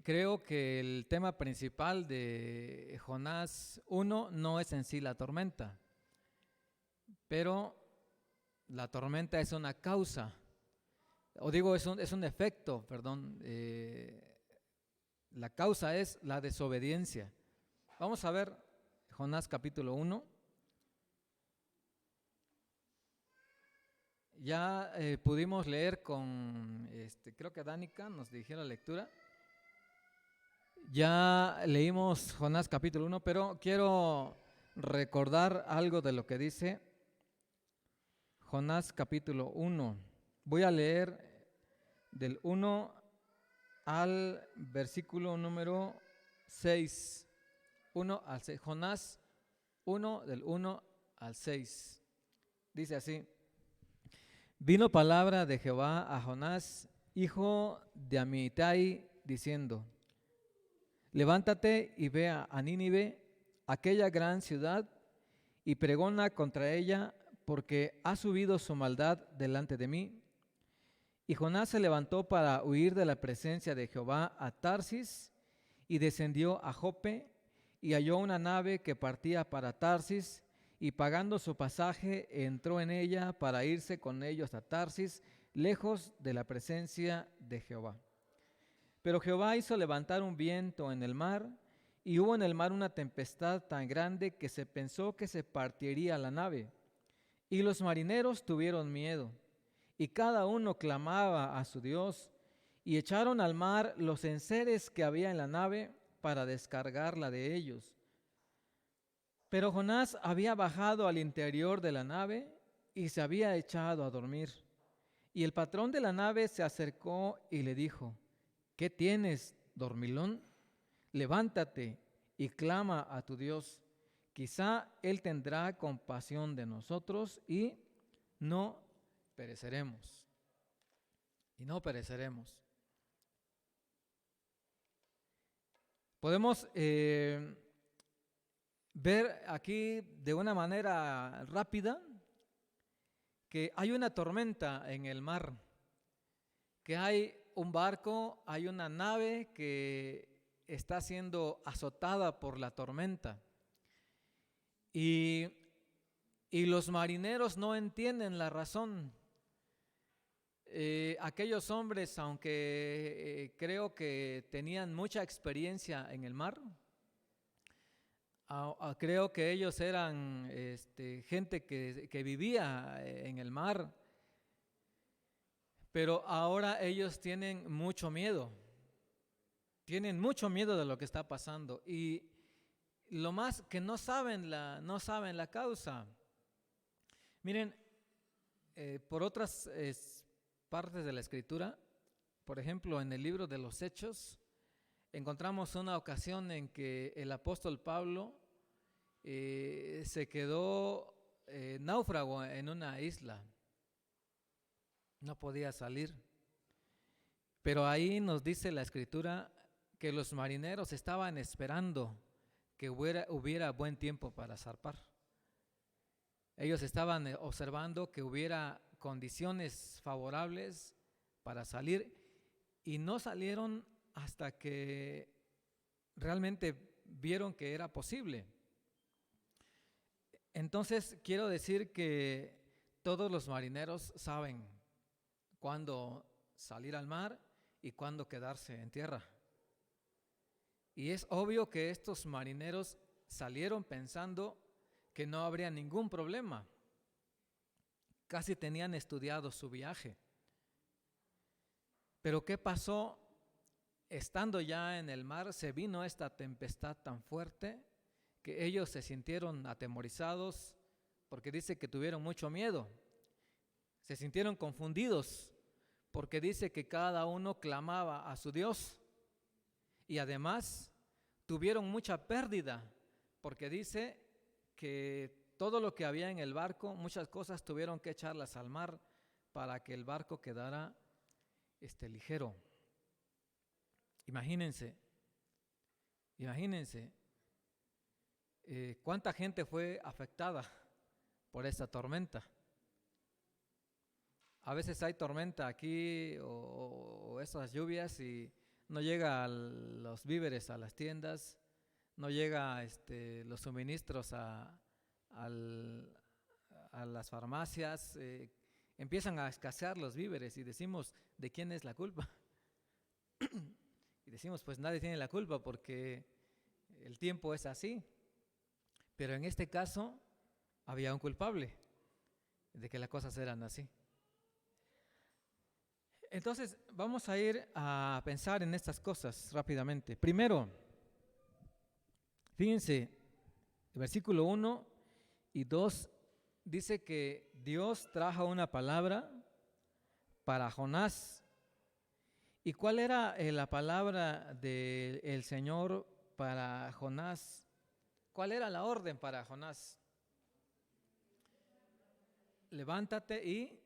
creo que el tema principal de Jonás 1 no es en sí la tormenta, pero la tormenta es una causa, o digo, es un efecto, perdón. La causa es la desobediencia. Vamos a ver Jonás capítulo 1. Ya pudimos leer con, creo que Danica nos dirigió la lectura. Ya leímos Jonás capítulo 1, pero quiero recordar algo de lo que dice Jonás capítulo 1. Voy a leer del 1 al versículo número 6. 1 al 6. Jonás 1 del 1 al 6. Dice así: Vino palabra de Jehová a Jonás, hijo de Amitai, diciendo: Levántate y ve a Nínive, aquella gran ciudad, y pregona contra ella, porque ha subido su maldad delante de mí. Y Jonás se levantó para huir de la presencia de Jehová a Tarsis, y descendió a Jope, y halló una nave que partía para Tarsis, y pagando su pasaje entró en ella para irse con ellos a Tarsis, lejos de la presencia de Jehová. Pero Jehová hizo levantar un viento en el mar, y hubo en el mar una tempestad tan grande que se pensó que se partiría la nave. Y los marineros tuvieron miedo, y cada uno clamaba a su Dios, y echaron al mar los enseres que había en la nave para descargarla de ellos. Pero Jonás había bajado al interior de la nave y se había echado a dormir. Y el patrón de la nave se acercó y le dijo: ¿Qué tienes, dormilón? Levántate y clama a tu Dios. Quizá Él tendrá compasión de nosotros y no pereceremos. Y no pereceremos. Podemos ver aquí de una manera rápida que hay una tormenta en el mar, que hay un barco, hay una nave que está siendo azotada por la tormenta. Y los marineros no entienden la razón. Aquellos hombres, aunque creo que tenían mucha experiencia en el mar, creo que ellos eran gente que vivía en el mar, pero ahora ellos tienen mucho miedo de lo que está pasando, y lo más que no saben la causa. Miren, por otras partes de la Escritura, por ejemplo, en el libro de los Hechos, encontramos una ocasión en que el apóstol Pablo se quedó náufrago en una isla, no podía salir, pero ahí nos dice la Escritura que los marineros estaban esperando que hubiera buen tiempo para zarpar. Ellos estaban observando que hubiera condiciones favorables para salir, y no salieron hasta que realmente vieron que era posible. Entonces quiero decir que todos los marineros saben cuándo salir al mar y cuándo quedarse en tierra. Y es obvio que estos marineros salieron pensando que no habría ningún problema. Casi tenían estudiado su viaje. Pero ¿qué pasó? Estando ya en el mar, se vino esta tempestad tan fuerte que ellos se sintieron atemorizados, porque dice que tuvieron mucho miedo. Se sintieron confundidos, porque dice que cada uno clamaba a su Dios. Y además tuvieron mucha pérdida, porque dice que todo lo que había en el barco, muchas cosas tuvieron que echarlas al mar para que el barco quedara ligero. Imagínense cuánta gente fue afectada por esta tormenta. A veces hay tormenta aquí o esas lluvias, y no llega los víveres a las tiendas, no llega los suministros a las farmacias, empiezan a escasear los víveres y decimos, ¿de quién es la culpa? Y decimos, pues nadie tiene la culpa porque el tiempo es así. Pero en este caso había un culpable de que las cosas eran así. Entonces vamos a ir a pensar en estas cosas rápidamente. Primero, fíjense, el versículo 1 y 2 dice que Dios trajo una palabra para Jonás. ¿Y cuál era la palabra del Señor para Jonás? ¿Cuál era la orden para Jonás? Levántate y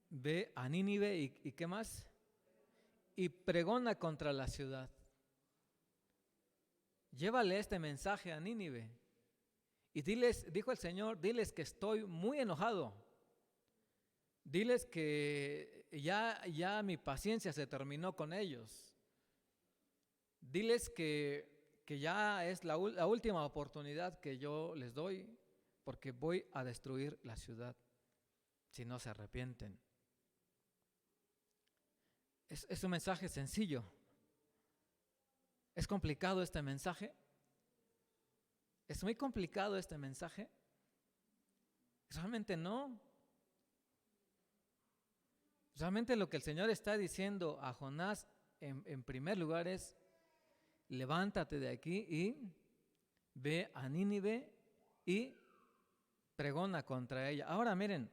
ve a Nínive y ¿qué más? Y pregona contra la ciudad. Llévale este mensaje a Nínive y diles, dijo el Señor, diles que estoy muy enojado. Diles que ya mi paciencia se terminó con ellos. Diles que ya es la última oportunidad que yo les doy, porque voy a destruir la ciudad si no se arrepienten. Es un mensaje sencillo. ¿Es complicado este mensaje? ¿Es muy complicado este mensaje? Realmente no. Realmente lo que el Señor está diciendo a Jonás en primer lugar es: levántate de aquí y ve a Nínive y pregona contra ella. Ahora miren,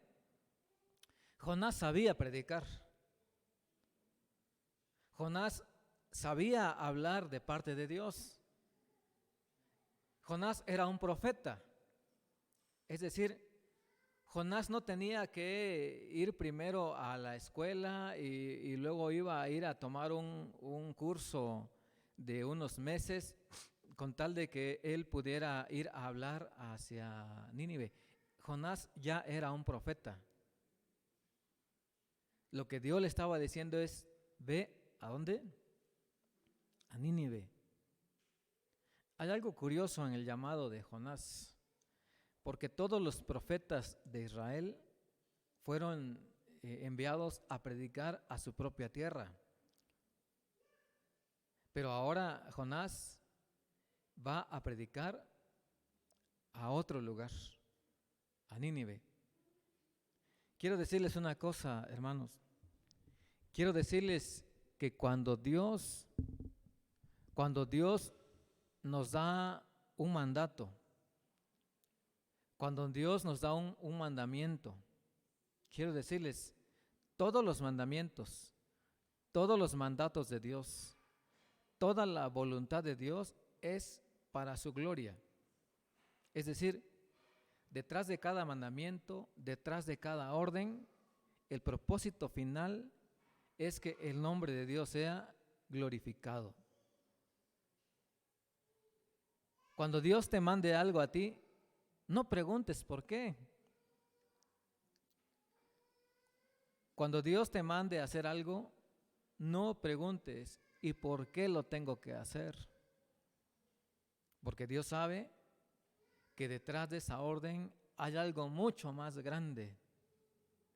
Jonás sabía predicar. Jonás sabía hablar de parte de Dios. Jonás era un profeta. Es decir, Jonás no tenía que ir primero a la escuela y luego iba a ir a tomar un curso de unos meses con tal de que él pudiera ir a hablar hacia Nínive. Jonás ya era un profeta. Lo que Dios le estaba diciendo es: ve, ¿a dónde? A Nínive. Hay algo curioso en el llamado de Jonás, porque todos los profetas de Israel fueron enviados a predicar a su propia tierra. Pero ahora Jonás va a predicar a otro lugar, a Nínive. Quiero decirles una cosa, hermanos. Quiero decirles que cuando Dios nos da un mandato, cuando Dios nos da un mandamiento, quiero decirles, todos los mandamientos, todos los mandatos de Dios, toda la voluntad de Dios es para su gloria. Es decir, detrás de cada mandamiento, detrás de cada orden, el propósito final es que el nombre de Dios sea glorificado. Cuando Dios te mande algo a ti, no preguntes por qué. Cuando Dios te mande a hacer algo, no preguntes ¿y por qué lo tengo que hacer? Porque Dios sabe que detrás de esa orden hay algo mucho más grande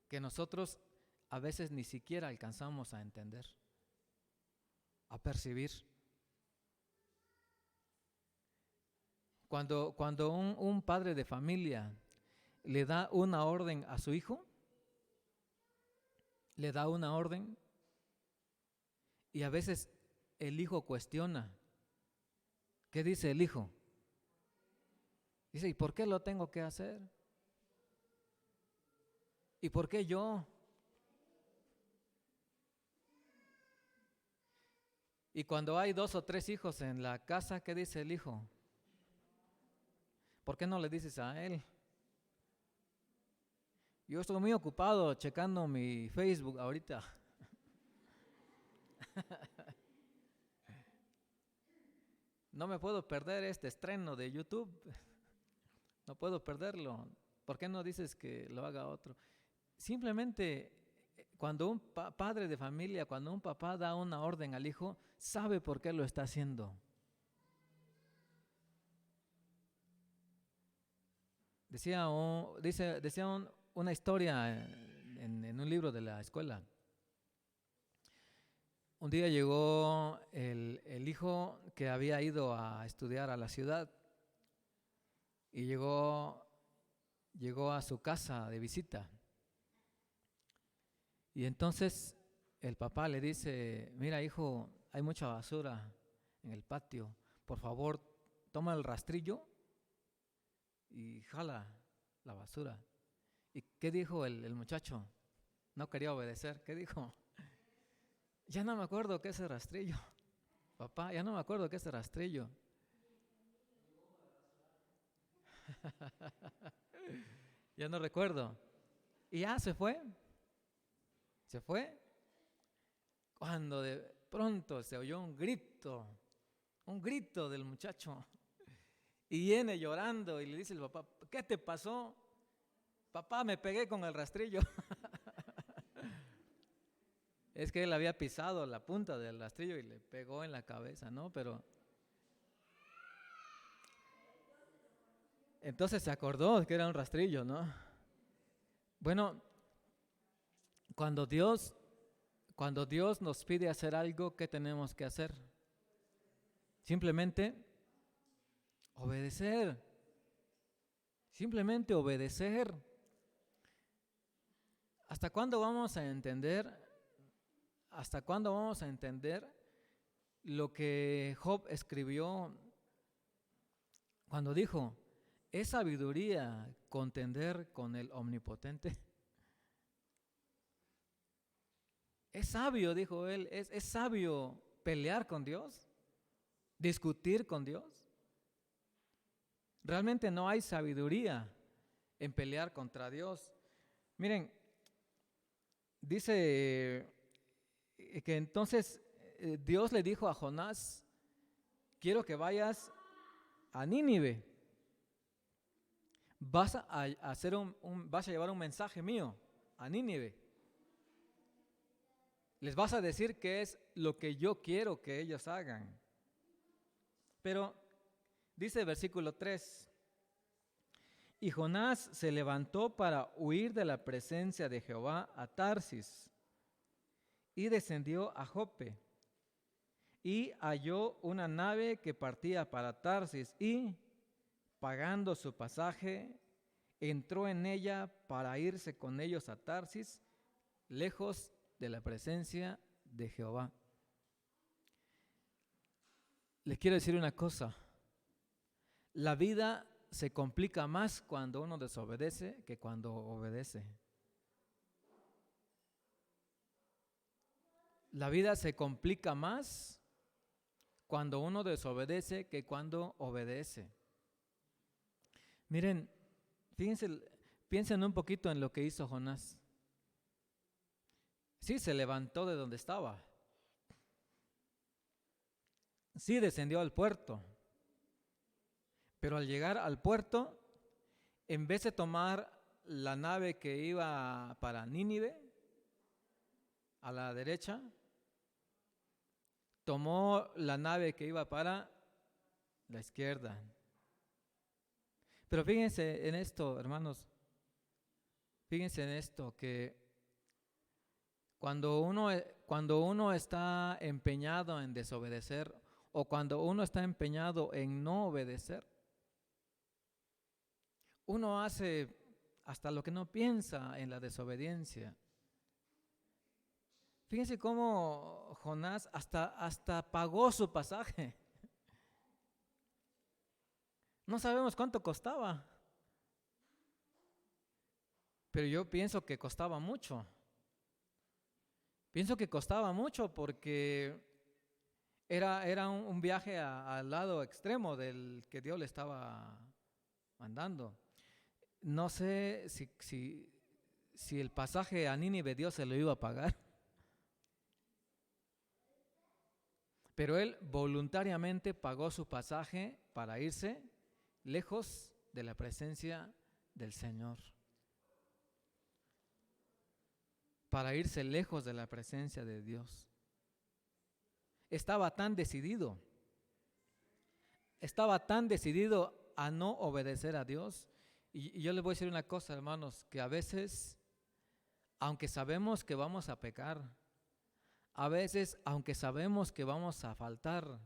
que nosotros a veces ni siquiera alcanzamos a entender, a percibir. Cuando un padre de familia le da una orden a su hijo, le da una orden y a veces el hijo cuestiona. ¿Qué dice el hijo? Dice, ¿y por qué lo tengo que hacer? ¿Y por qué yo? Y cuando hay 2 o 3 hijos en la casa, ¿qué dice el hijo? ¿Por qué no le dices a él? Yo estoy muy ocupado checando mi Facebook ahorita. No me puedo perder este estreno de YouTube. No puedo perderlo. ¿Por qué no dices que lo haga otro? Simplemente cuando un padre de familia, cuando un papá da una orden al hijo, sabe por qué lo está haciendo. Decía una historia en un libro de la escuela. Un día llegó el hijo que había ido a estudiar a la ciudad y llegó a su casa de visita. Y entonces el papá le dice: mira, hijo, hay mucha basura en el patio, por favor, toma el rastrillo y jala la basura. ¿Y qué dijo el muchacho? No quería obedecer. ¿Qué dijo? Ya no me acuerdo qué es el rastrillo. Papá, ya no me acuerdo qué es el rastrillo. Ya no recuerdo. Y ya se fue. Se fue. Cuando de pronto se oyó un grito del muchacho. Y viene llorando y le dice el papá: ¿qué te pasó? Papá, me pegué con el rastrillo. Es que él había pisado la punta del rastrillo y le pegó en la cabeza, ¿no? Pero entonces se acordó que era un rastrillo, ¿no? Bueno, cuando Dios nos pide hacer algo, ¿qué tenemos que hacer? Simplemente obedecer. Simplemente obedecer. ¿Hasta cuándo vamos a entender? ¿Hasta cuándo vamos a entender lo que Job escribió cuando dijo: ¿es sabiduría contender con el Omnipotente? ¿Es sabio, dijo él, es sabio pelear con Dios? ¿Discutir con Dios? Realmente no hay sabiduría en pelear contra Dios. Miren, dice que entonces Dios le dijo a Jonás: quiero que vayas a Nínive. Vas a llevar un mensaje mío a Nínive. Les vas a decir qué es lo que yo quiero que ellos hagan. Pero dice el versículo 3: y Jonás se levantó para huir de la presencia de Jehová a Tarsis y descendió a Jope y halló una nave que partía para Tarsis y, pagando su pasaje, entró en ella para irse con ellos a Tarsis, lejos de la presencia de Jehová. Les quiero decir una cosa: la vida se complica más cuando uno desobedece que cuando obedece. La vida se complica más cuando uno desobedece que cuando obedece. Miren, piensen un poquito en lo que hizo Jonás. Sí, se levantó de donde estaba. Sí, descendió al puerto. Pero al llegar al puerto, en vez de tomar la nave que iba para Nínive, a la derecha, tomó la nave que iba para la izquierda. Pero fíjense en esto, hermanos. Fíjense en esto, que cuando uno está empeñado en desobedecer o cuando uno está empeñado en no obedecer, uno hace hasta lo que no piensa en la desobediencia. Fíjense cómo Jonás hasta pagó su pasaje. No sabemos cuánto costaba, pero yo pienso que costaba mucho. Pienso que costaba mucho porque era un viaje al lado extremo del que Dios le estaba mandando. No sé si el pasaje a Nínive Dios se lo iba a pagar, pero él voluntariamente pagó su pasaje para irse lejos de la presencia del Señor. Para irse lejos de la presencia de Dios. estaba tan decidido a no obedecer a Dios. Y yo les voy a decir una cosa, hermanos, que a veces, aunque sabemos que vamos a pecar, a veces, aunque sabemos que vamos a faltar,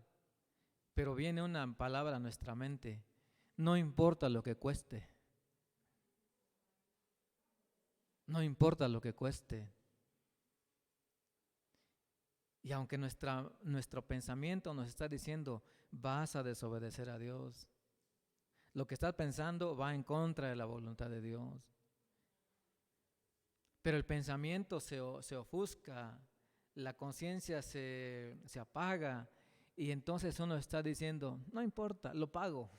pero viene una palabra a nuestra mente: no importa lo que cueste. No importa lo que cueste. Y aunque nuestro pensamiento nos está diciendo, vas a desobedecer a Dios, lo que estás pensando va en contra de la voluntad de Dios. Pero el pensamiento se ofusca, la conciencia se apaga, y entonces uno está diciendo, no importa, lo pago.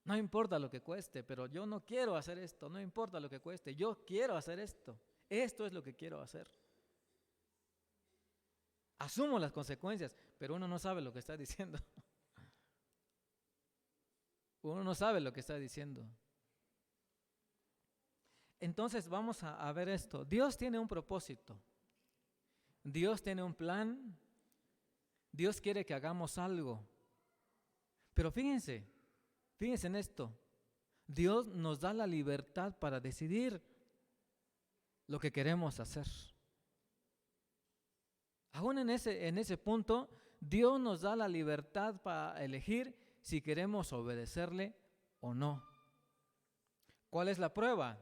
No importa lo que cueste, pero yo no quiero hacer esto, no importa lo que cueste, yo quiero hacer esto. Esto es lo que quiero hacer. Asumo las consecuencias, pero uno no sabe lo que está diciendo. Uno no sabe lo que está diciendo. Entonces vamos a ver esto. Dios tiene un propósito. Dios tiene un plan. Dios quiere que hagamos algo. Pero fíjense en esto. Dios nos da la libertad para decidir lo que queremos hacer. Aún en ese punto, Dios nos da la libertad para elegir si queremos obedecerle o no. ¿Cuál es la prueba?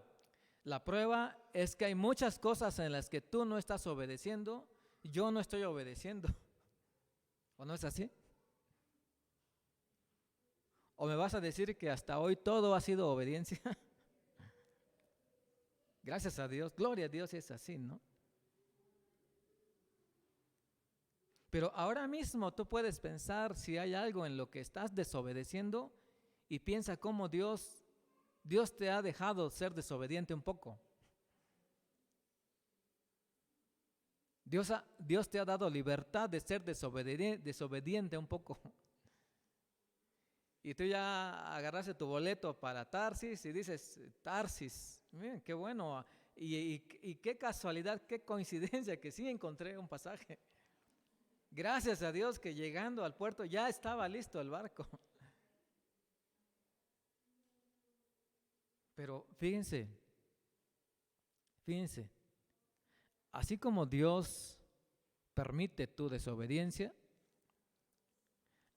La prueba es que hay muchas cosas en las que tú no estás obedeciendo, yo no estoy obedeciendo. ¿O no es así? ¿O me vas a decir que hasta hoy todo ha sido obediencia? Gracias a Dios, gloria a Dios, es así, ¿no? Pero ahora mismo tú puedes pensar si hay algo en lo que estás desobedeciendo, y piensa cómo Dios te ha dejado ser desobediente un poco. Dios te ha dado libertad de ser desobediente un poco. Y tú ya agarraste tu boleto para Tarsis y dices, Tarsis, miren, qué bueno. Y qué casualidad, qué coincidencia que sí encontré un pasaje. Gracias a Dios que llegando al puerto ya estaba listo el barco. Pero fíjense, así como Dios permite tu desobediencia,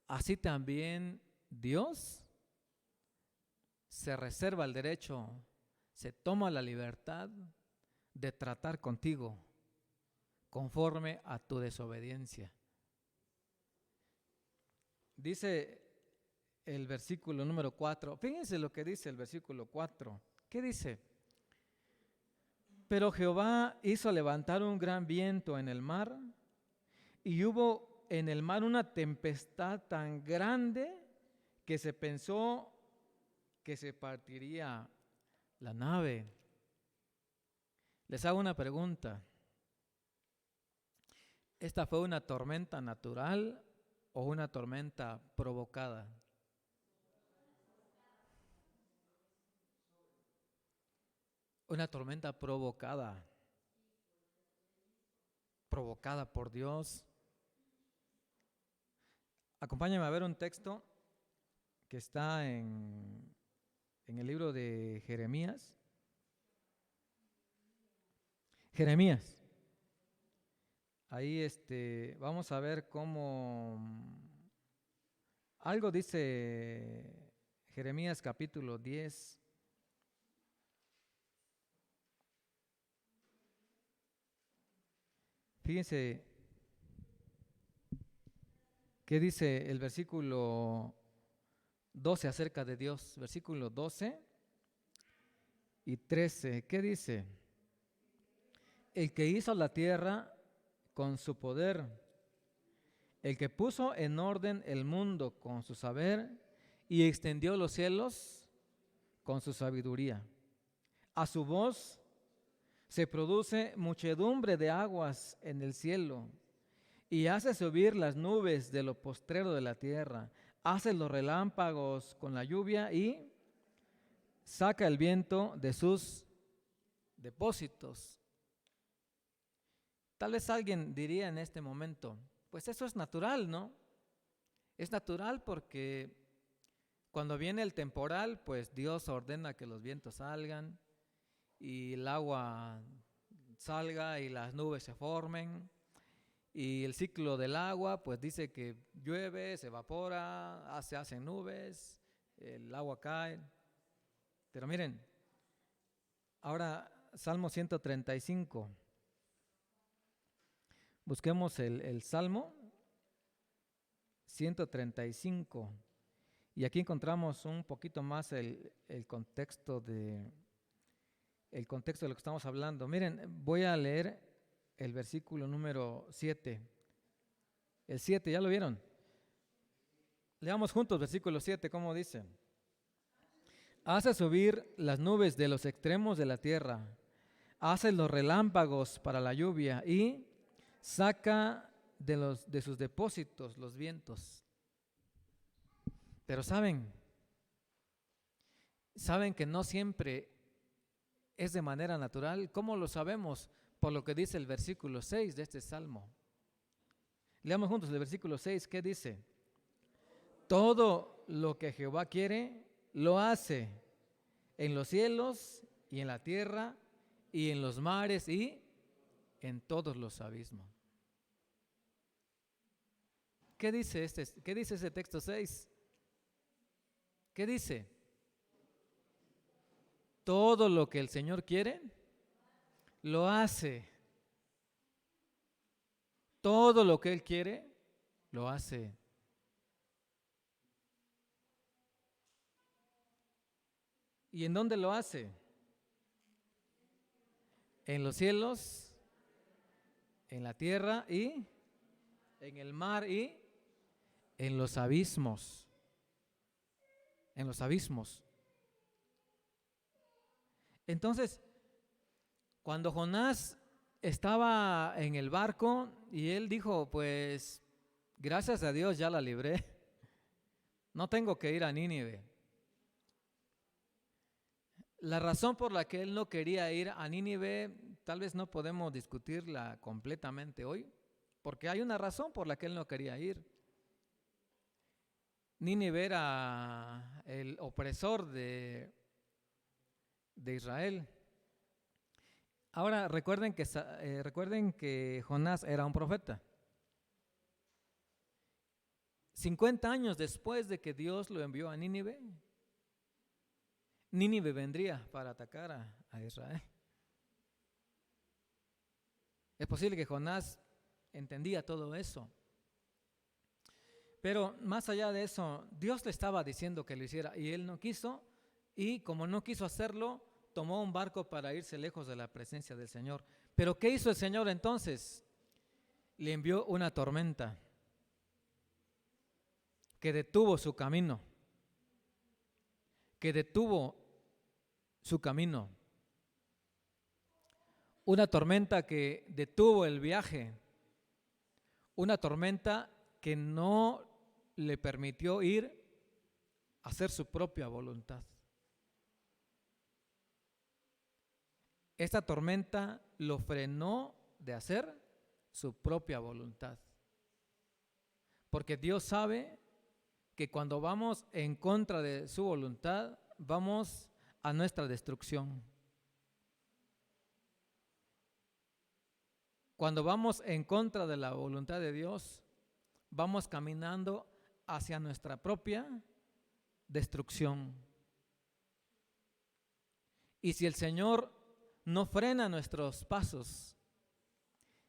así también Dios se reserva el derecho, se toma la libertad de tratar contigo conforme a tu desobediencia. Dice el versículo número 4, fíjense lo que dice el versículo 4. ¿Qué dice? Pero Jehová hizo levantar un gran viento en el mar, y hubo en el mar una tempestad tan grande que se pensó que se partiría la nave. Les hago una pregunta. ¿Esta fue una tormenta natural o una tormenta provocada? Una tormenta provocada por Dios. Acompáñame a ver un texto que está en el libro de Jeremías. Jeremías. Ahí vamos a ver cómo algo dice Jeremías capítulo 10. Fíjense qué dice el versículo 12 acerca de Dios. Versículo 12 y 13. ¿Qué dice? El que hizo la tierra con su poder, el que puso en orden el mundo con su saber y extendió los cielos con su sabiduría. A su voz se produce muchedumbre de aguas en el cielo, y hace subir las nubes de lo postrero de la tierra, hace los relámpagos con la lluvia y saca el viento de sus depósitos. Tal vez alguien diría en este momento, pues eso es natural, ¿no? Es natural porque cuando viene el temporal, pues Dios ordena que los vientos salgan y el agua salga y las nubes se formen. Y el ciclo del agua, pues dice que llueve, se evapora, se hacen nubes, el agua cae. Pero miren, ahora Salmo 135. Busquemos el Salmo 135. Y aquí encontramos un poquito más el contexto de lo que estamos hablando. Miren, voy a leer el versículo número 7. El 7, ¿ya lo vieron? Leamos juntos versículo 7, ¿cómo dice? Hace subir las nubes de los extremos de la tierra, hace los relámpagos para la lluvia y saca de sus depósitos los vientos. Pero saben que no siempre es de manera natural. ¿Cómo lo sabemos? Por lo que dice el versículo 6 de este salmo. Leamos juntos el versículo 6, ¿qué dice? Todo lo que Jehová quiere, lo hace en los cielos y en la tierra y en los mares y en todos los abismos. ¿Qué dice ese texto 6? ¿Qué dice? Todo lo que el Señor quiere, lo hace. Todo lo que Él quiere, lo hace. ¿Y en dónde lo hace? En los cielos, en la tierra y en el mar y en los abismos. En los abismos. Entonces, cuando Jonás estaba en el barco y él dijo, pues, gracias a Dios ya la libré. No tengo que ir a Nínive. La razón por la que él no quería ir a Nínive, tal vez no podemos discutirla completamente hoy, porque hay una razón por la que él no quería ir. Nínive era el opresor de Israel. Ahora recuerden que Jonás era un profeta. 50 años después de que Dios lo envió a Nínive, Nínive vendría para atacar a Israel. Es posible que Jonás entendía todo eso. Pero más allá de eso, Dios le estaba diciendo que lo hiciera y él no quiso, y como no quiso hacerlo, tomó un barco para irse lejos de la presencia del Señor. Pero ¿qué hizo el Señor entonces? Le envió una tormenta que detuvo su camino, una tormenta que detuvo el viaje, una tormenta que no le permitió ir a hacer su propia voluntad. Esta tormenta lo frenó de hacer su propia voluntad. Porque Dios sabe que cuando vamos en contra de su voluntad, vamos a nuestra destrucción. Cuando vamos en contra de la voluntad de Dios, vamos caminando hacia nuestra propia destrucción. Y si el Señor no frena nuestros pasos,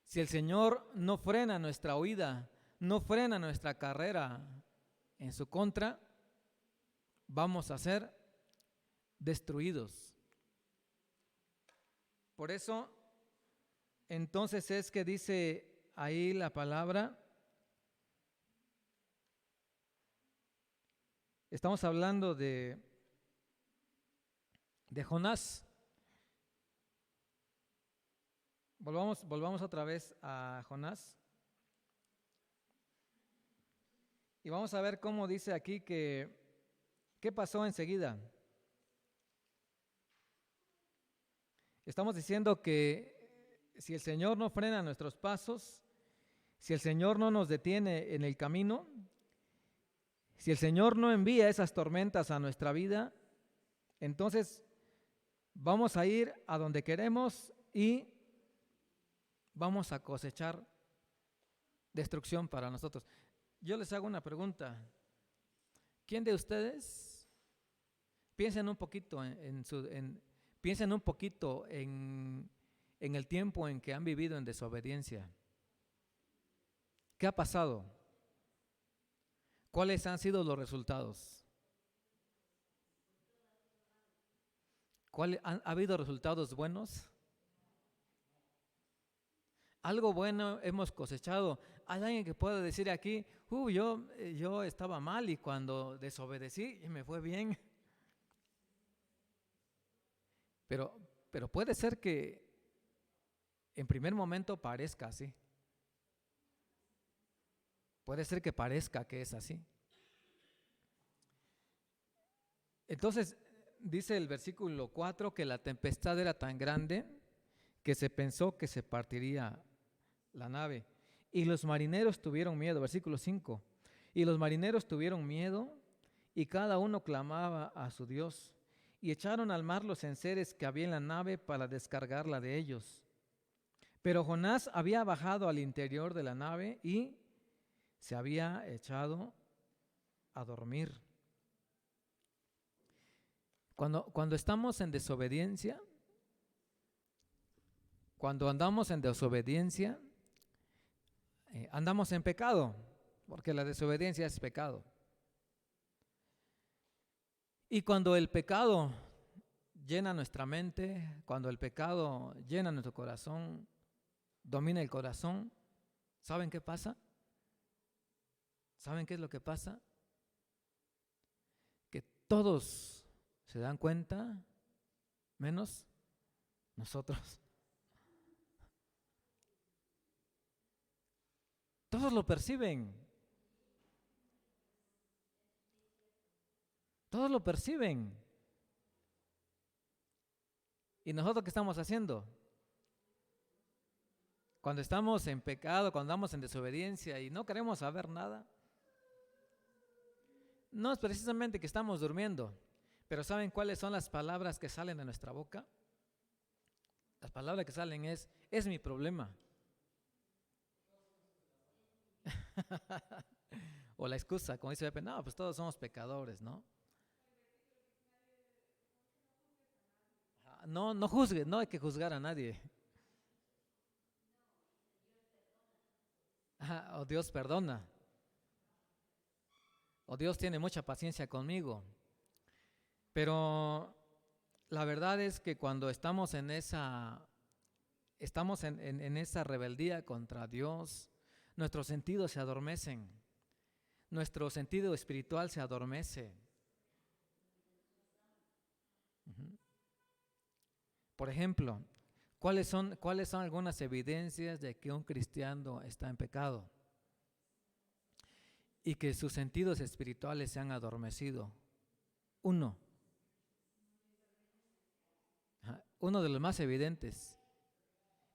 si el Señor no frena nuestra huida, no frena nuestra carrera en su contra, vamos a ser destruidos. Por eso, entonces es que dice ahí la palabra, estamos hablando de Jonás. Volvamos otra vez a Jonás. Y vamos a ver cómo dice aquí ¿qué pasó enseguida? Estamos diciendo que si el Señor no frena nuestros pasos, si el Señor no nos detiene en el camino, si el Señor no envía esas tormentas a nuestra vida, entonces vamos a ir a donde queremos y vamos a cosechar destrucción para nosotros. Yo les hago una pregunta. ¿Quién de ustedes piensen un poquito piensen un poquito en el tiempo en que han vivido en desobediencia? ¿Qué ha pasado? ¿Cuáles han sido los resultados? ¿Ha habido resultados buenos? Algo bueno hemos cosechado. Hay alguien que puede decir aquí, yo estaba mal y cuando desobedecí me fue bien. Pero puede ser que en primer momento parezca así. Puede ser que parezca que es así. Entonces, dice el versículo 4 que la tempestad era tan grande que se pensó que se partiría la nave. Y los marineros tuvieron miedo, versículo 5. Y los marineros tuvieron miedo y cada uno clamaba a su Dios. Y echaron al mar los enseres que había en la nave para descargarla de ellos. Pero Jonás había bajado al interior de la nave y se había echado a dormir. Cuando estamos en desobediencia, cuando andamos en desobediencia, andamos en pecado, porque la desobediencia es pecado. Y cuando el pecado llena nuestra mente, cuando el pecado llena nuestro corazón, domina el corazón, ¿saben qué pasa? ¿Saben qué es lo que pasa? Que todos se dan cuenta, menos nosotros. Todos lo perciben. Todos lo perciben. ¿Y nosotros qué estamos haciendo? Cuando estamos en pecado, cuando andamos en desobediencia y no queremos saber nada, no es precisamente que estamos durmiendo, pero ¿saben cuáles son las palabras que salen de nuestra boca? Las palabras que salen es mi problema. O la excusa, como dice Pepe, no, pues todos somos pecadores, ¿no? No juzgue, no hay que juzgar a nadie. O Dios perdona. O Dios tiene mucha paciencia conmigo. Pero la verdad es que cuando estamos en esa rebeldía contra Dios, nuestros sentidos se adormecen. Nuestro sentido espiritual se adormece. Por ejemplo, ¿cuáles son algunas evidencias de que un cristiano está en pecado y que sus sentidos espirituales se han adormecido? Uno de los más evidentes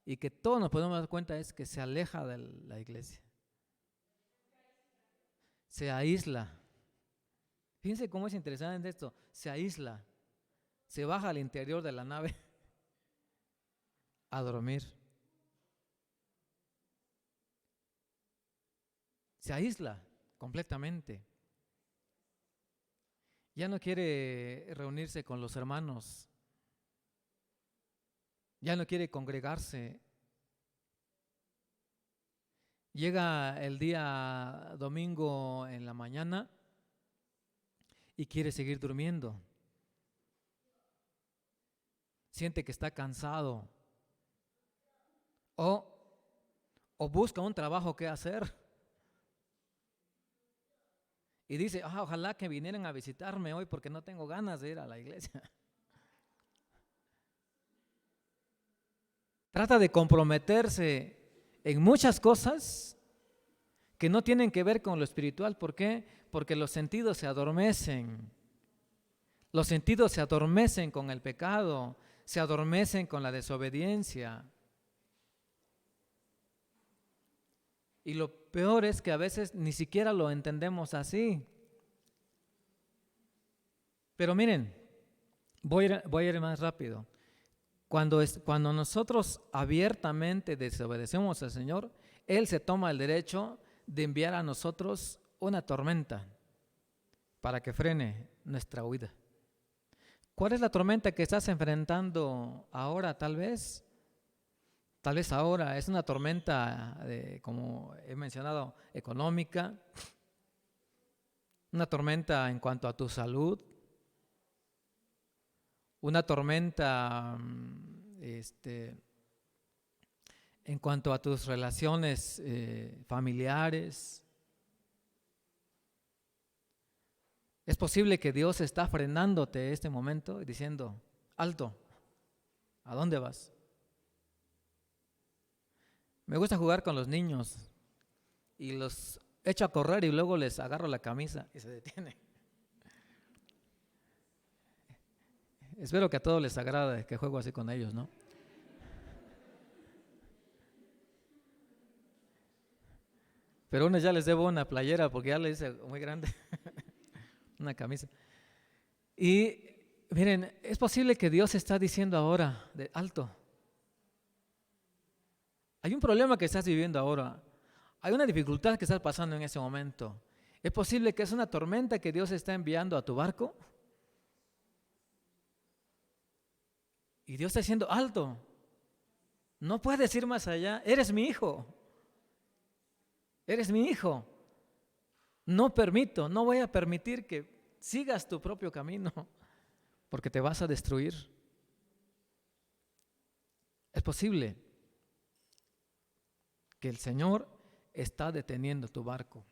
y que todos nos podemos dar cuenta es que se aleja de la iglesia, se aísla. Fíjense cómo es interesante esto, se aísla, se baja al interior de la nave a dormir. Se aísla completamente. Ya no quiere reunirse con los hermanos. Ya no quiere congregarse. Llega el día domingo en la mañana y quiere seguir durmiendo. Siente que está cansado. O busca un trabajo que hacer. Y dice, ojalá que vinieran a visitarme hoy porque no tengo ganas de ir a la iglesia. Trata de comprometerse en muchas cosas que no tienen que ver con lo espiritual. ¿Por qué? Porque los sentidos se adormecen. Los sentidos se adormecen con el pecado, se adormecen con la desobediencia. Y lo peor es que a veces ni siquiera lo entendemos así. Pero miren, voy a ir más rápido. Cuando nosotros abiertamente desobedecemos al Señor, Él se toma el derecho de enviar a nosotros una tormenta para que frene nuestra huida. ¿Cuál es la tormenta que estás enfrentando ahora, tal vez? Tal vez ahora es una tormenta, como he mencionado, económica, una tormenta en cuanto a tu salud, una tormenta en cuanto a tus relaciones familiares. Es posible que Dios está frenándote en este momento y diciendo, alto, ¿a dónde vas? Me gusta jugar con los niños y los echo a correr y luego les agarro la camisa y se detienen. Espero que a todos les agrade que juego así con ellos, ¿no? Pero uno ya les debo una playera porque ya les hice muy grande, una camisa. Y miren, es posible que Dios está diciendo ahora, de alto. Hay un problema que estás viviendo ahora. Hay una dificultad que estás pasando en ese momento. Es posible que es una tormenta que Dios está enviando a tu barco. Y Dios está diciendo, alto, no puedes ir más allá, eres mi hijo. Eres mi hijo. No voy a permitir que sigas tu propio camino porque te vas a destruir. Es posible que el Señor está deteniendo tu barco.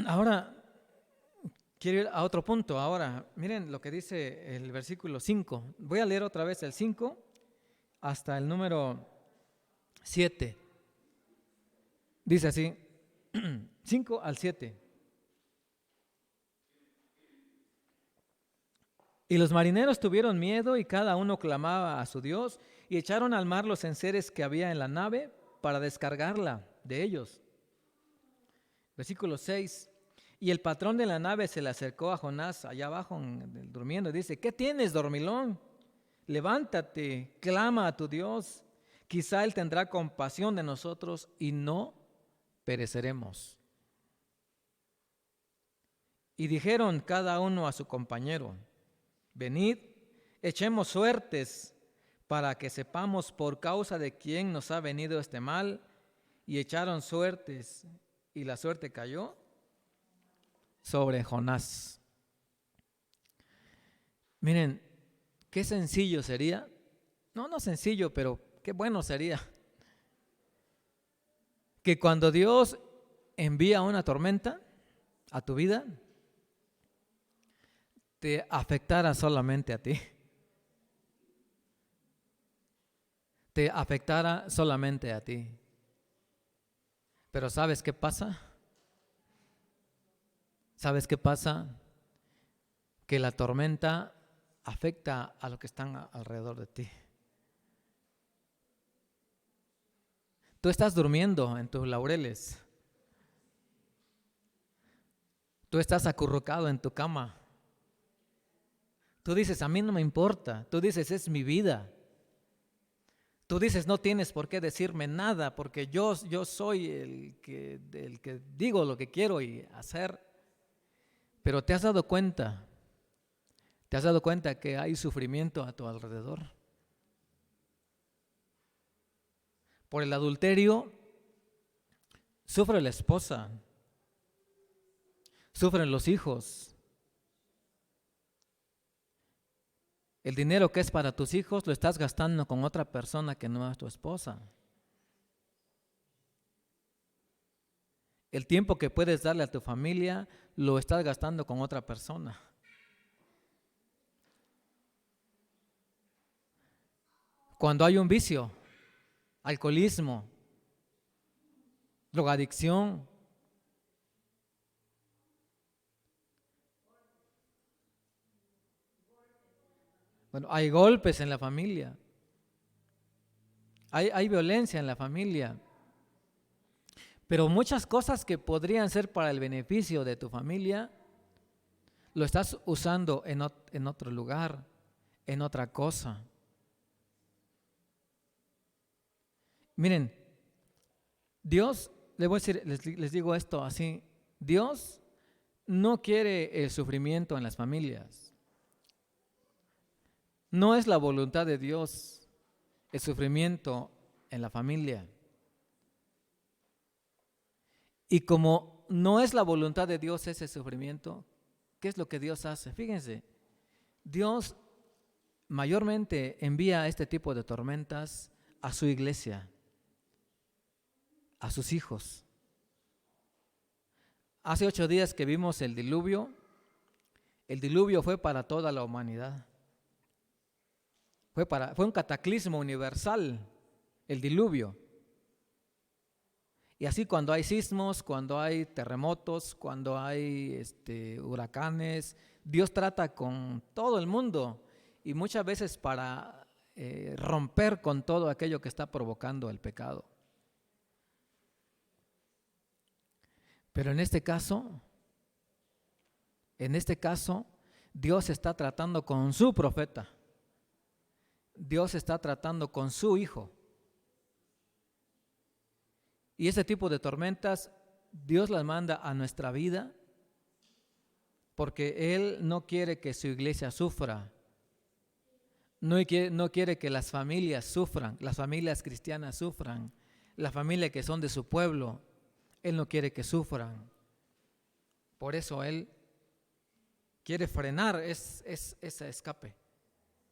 Ahora, quiero ir a otro punto. Ahora, miren lo que dice el versículo 5. Voy a leer otra vez el 5 hasta el número 7. Dice así, 5 al 7. Y los marineros tuvieron miedo y cada uno clamaba a su Dios y echaron al mar los enseres que había en la nave para descargarla de ellos. Versículo 6. Y el patrón de la nave se le acercó a Jonás allá abajo durmiendo y dice, ¿qué tienes, dormilón? Levántate, clama a tu Dios. Quizá Él tendrá compasión de nosotros y no pereceremos. Y dijeron cada uno a su compañero, venid, echemos suertes para que sepamos por causa de quién nos ha venido este mal. Y echaron suertes y la suerte cayó sobre Jonás. Miren, qué sencillo sería, no sencillo, pero qué bueno sería que cuando Dios envía una tormenta a tu vida, te afectara solamente a ti. Te afectara solamente a ti. Pero ¿sabes qué pasa? ¿Sabes qué pasa? Que la tormenta afecta a los que están alrededor de ti. Tú estás durmiendo en tus laureles. Tú estás acurrucado en tu cama. Tú dices, a mí no me importa. Tú dices, es mi vida. Tú dices, no tienes por qué decirme nada porque yo soy el que digo lo que quiero y hacer. Pero ¿te has dado cuenta? ¿Te has dado cuenta que hay sufrimiento a tu alrededor? Por el adulterio sufre la esposa, sufren los hijos. El dinero que es para tus hijos lo estás gastando con otra persona que no es tu esposa. El tiempo que puedes darle a tu familia lo estás gastando con otra persona. Cuando hay un vicio, alcoholismo, drogadicción, bueno, hay golpes en la familia, hay violencia en la familia. Pero muchas cosas que podrían ser para el beneficio de tu familia, lo estás usando en otro lugar, en otra cosa. Miren, Dios, les voy a decir, les digo esto así, Dios no quiere el sufrimiento en las familias. No es la voluntad de Dios el sufrimiento en la familia. Y como no es la voluntad de Dios ese sufrimiento, ¿qué es lo que Dios hace? Fíjense, Dios mayormente envía este tipo de tormentas a su iglesia, a sus hijos. Hace 8 días que vimos el diluvio fue para toda la humanidad. Fue un cataclismo universal, el diluvio. Y así cuando hay sismos, cuando hay terremotos, cuando hay huracanes, Dios trata con todo el mundo y muchas veces para romper con todo aquello que está provocando el pecado. Pero en este caso, Dios está tratando con su profeta. Dios está tratando con su hijo. Y ese tipo de tormentas Dios las manda a nuestra vida porque Él no quiere que su iglesia sufra. No quiere que las familias sufran, las familias cristianas sufran, las familias que son de su pueblo. Él no quiere que sufran. Por eso Él quiere frenar ese escape,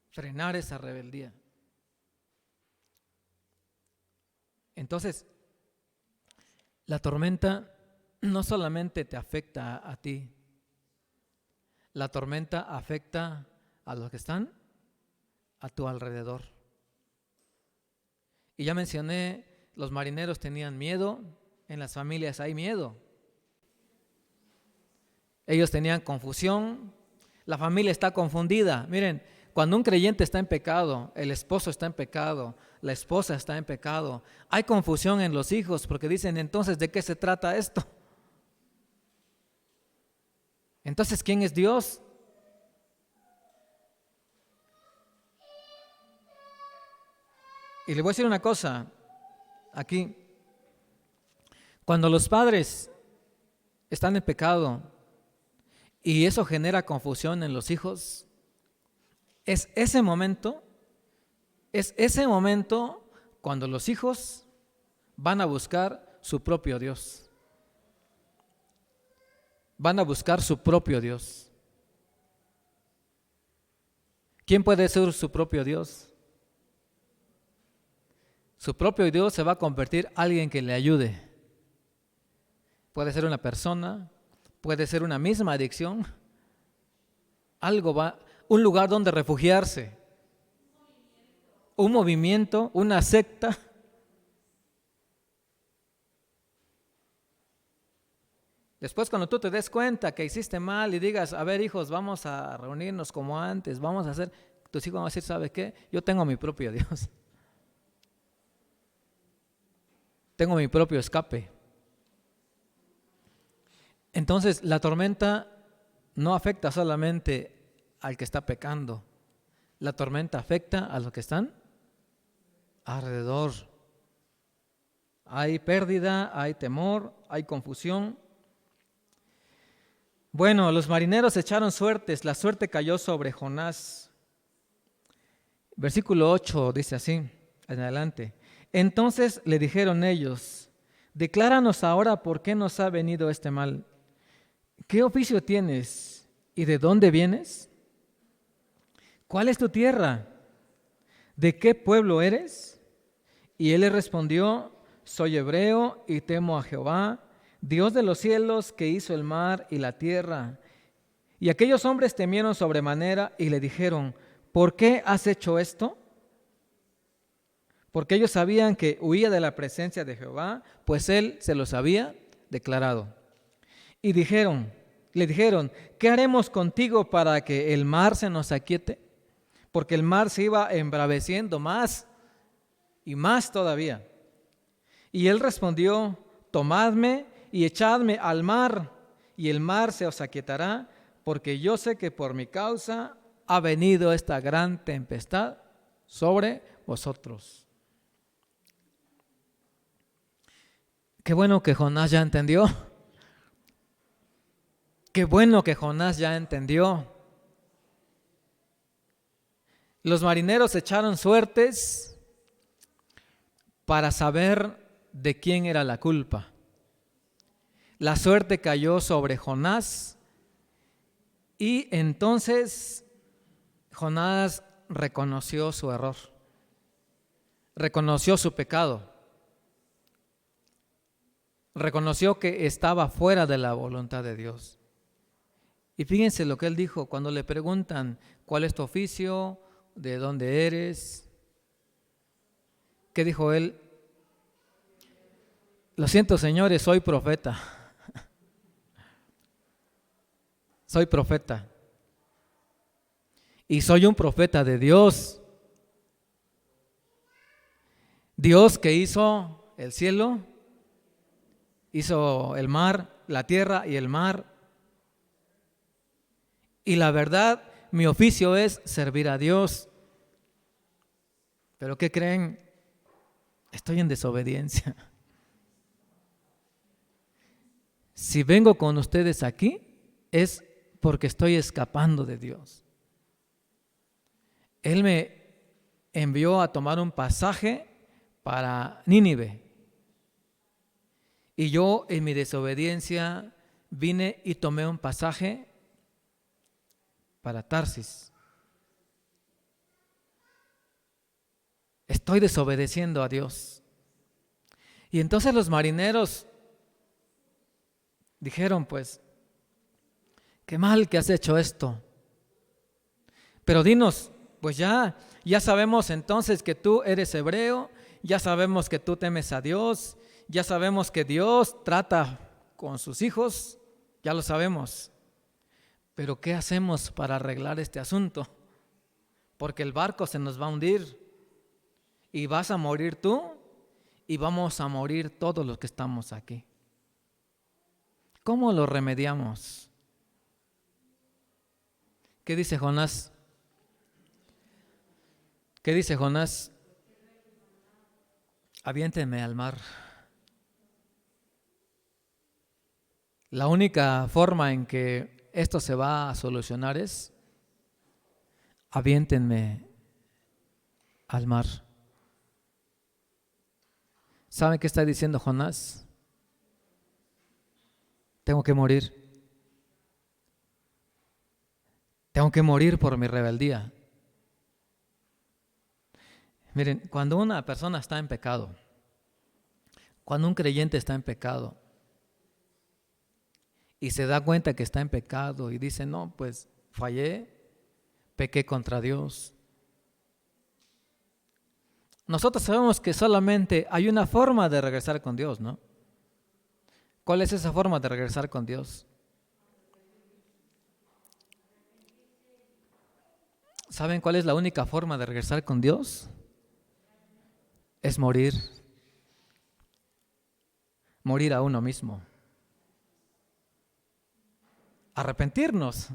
frenar esa rebeldía. Entonces, la tormenta no solamente te afecta a ti, la tormenta afecta a los que están a tu alrededor. Y ya mencioné, los marineros tenían miedo, en las familias hay miedo. Ellos tenían confusión, la familia está confundida. Miren, cuando un creyente está en pecado, el esposo está en pecado, la esposa está en pecado, hay confusión en los hijos porque dicen, entonces, ¿de qué se trata esto? Entonces, ¿quién es Dios? Y le voy a decir una cosa aquí. Cuando los padres están en pecado y eso genera confusión en los hijos, es ese momento cuando los hijos van a buscar su propio Dios. Van a buscar su propio Dios. ¿Quién puede ser su propio Dios? Su propio Dios se va a convertir en alguien que le ayude. Puede ser una persona, puede ser una misma adicción, un lugar donde refugiarse, un movimiento, una secta. Después, cuando tú te des cuenta que hiciste mal y digas, a ver, hijos, vamos a reunirnos como antes, vamos a hacer, tus hijos van a decir, ¿sabe qué? Yo tengo mi propio Dios. Tengo mi propio escape. Entonces, la tormenta no afecta solamente al que está pecando. La tormenta afecta a los que están alrededor. Hay pérdida, hay temor, hay confusión. Bueno, los marineros echaron suertes, la suerte cayó sobre Jonás. Versículo 8 dice así, en adelante. Entonces le dijeron ellos, decláranos ahora por qué nos ha venido este mal. ¿Qué oficio tienes y de dónde vienes? ¿Cuál es tu tierra? ¿De qué pueblo eres? Y él le respondió, soy hebreo y temo a Jehová, Dios de los cielos, que hizo el mar y la tierra. Y aquellos hombres temieron sobremanera y le dijeron, ¿por qué has hecho esto? Porque ellos sabían que huía de la presencia de Jehová, pues él se los había declarado. Y le dijeron, ¿qué haremos contigo para que el mar se nos aquiete? Porque el mar se iba embraveciendo más y más todavía. Y él respondió, tomadme y echadme al mar, y el mar se os aquietará, porque yo sé que por mi causa ha venido esta gran tempestad sobre vosotros. Qué bueno que Jonás ya entendió. Qué bueno que Jonás ya entendió. Los marineros echaron suertes para saber de quién era la culpa. La suerte cayó sobre Jonás y entonces Jonás reconoció su error, reconoció su pecado, reconoció que estaba fuera de la voluntad de Dios. Y fíjense lo que él dijo cuando le preguntan, ¿cuál es tu oficio? ¿De dónde eres? ¿Qué dijo él? Lo siento, señores, soy profeta. Soy profeta. Y soy un profeta de Dios. Dios que hizo el cielo, hizo el mar, la tierra y el mar. Y la verdad, mi oficio es servir a Dios. ¿Pero qué creen? Estoy en desobediencia. Si vengo con ustedes aquí, es porque estoy escapando de Dios. Él me envió a tomar un pasaje para Nínive. Y yo en mi desobediencia vine y tomé un pasaje para Tarsis. Estoy desobedeciendo a Dios. Y entonces los marineros dijeron, pues, qué mal que has hecho esto. Pero dinos, pues ya sabemos entonces que tú eres hebreo, ya sabemos que tú temes a Dios, ya sabemos que Dios trata con sus hijos, ya lo sabemos. Pero ¿qué hacemos para arreglar este asunto? Porque el barco se nos va a hundir y vas a morir tú y vamos a morir todos los que estamos aquí. ¿Cómo lo remediamos? ¿Qué dice Jonás? ¿Qué dice Jonás? Aviéntenme al mar. La única forma en que esto se va a solucionar es aviéntenme al mar. ¿Saben qué está diciendo Jonás? Tengo que morir. Tengo que morir por mi rebeldía. Miren, cuando una persona está en pecado, cuando un creyente está en pecado y se da cuenta que está en pecado y dice, no, pues fallé, pequé contra Dios. Nosotros sabemos que solamente hay una forma de regresar con Dios, ¿no? ¿Cuál es esa forma de regresar con Dios? ¿Saben cuál es la única forma de regresar con Dios? Es morir. Morir a uno mismo. Arrepentirnos.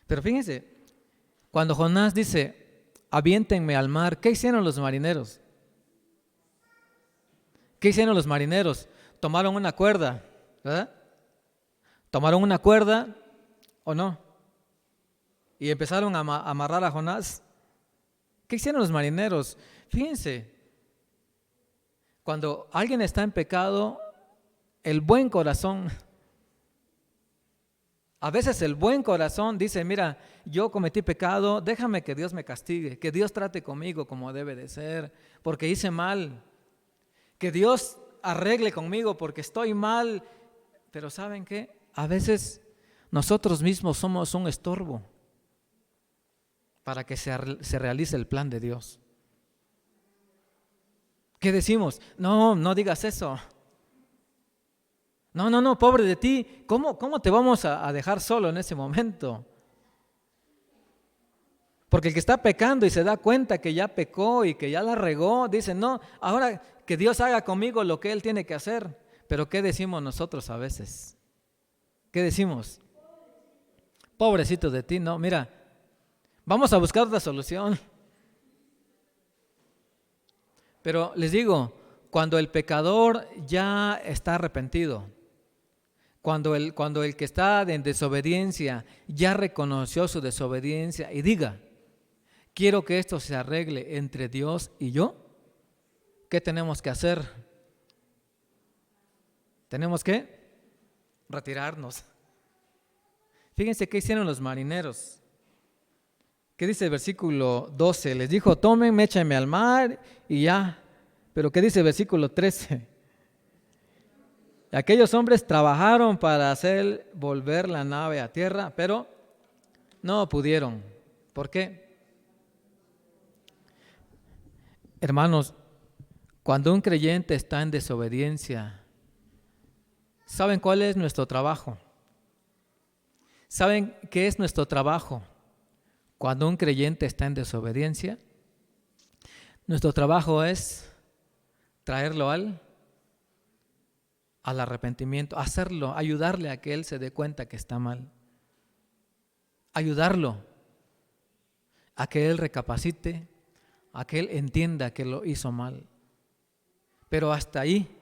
Pero fíjense, cuando Jonás dice, aviéntenme al mar, ¿qué hicieron los marineros? ¿Qué hicieron los marineros? Tomaron una cuerda, ¿verdad? Tomaron una cuerda, ¿o no? Y empezaron a amarrar a Jonás. ¿Qué hicieron los marineros? Fíjense, cuando alguien está en pecado, el buen corazón, a veces el buen corazón dice, mira, yo cometí pecado, déjame que Dios me castigue, que Dios trate conmigo como debe de ser, porque hice mal, que Dios arregle conmigo porque estoy mal. Pero ¿saben qué? A veces nosotros mismos somos un estorbo para que se realice el plan de Dios. ¿Qué decimos? No digas eso. No, pobre de ti. ¿Cómo te vamos a dejar solo en ese momento? Porque el que está pecando y se da cuenta que ya pecó y que ya la regó, dice, no, ahora que Dios haga conmigo lo que Él tiene que hacer. Pero ¿qué decimos nosotros a veces? ¿Qué decimos? Pobrecito de ti, no, mira, vamos a buscar otra solución. Pero les digo, cuando el pecador ya está arrepentido, cuando el que está en desobediencia ya reconoció su desobediencia y diga, quiero que esto se arregle entre Dios y yo, ¿qué tenemos que hacer? Tenemos que retirarnos. Fíjense qué hicieron los marineros. ¿Qué dice el versículo 12? Les dijo, tómenme, échenme al mar y ya. Pero ¿qué dice el versículo 13? Aquellos hombres trabajaron para hacer volver la nave a tierra, pero no pudieron. ¿Por qué? Hermanos, cuando un creyente está en desobediencia, ¿saben cuál es nuestro trabajo? ¿Saben qué es nuestro trabajo? Cuando un creyente está en desobediencia, nuestro trabajo es traerlo al arrepentimiento, hacerlo, ayudarle a que él se dé cuenta que está mal. Ayudarlo a que él recapacite, a que él entienda que lo hizo mal. Pero hasta ahí,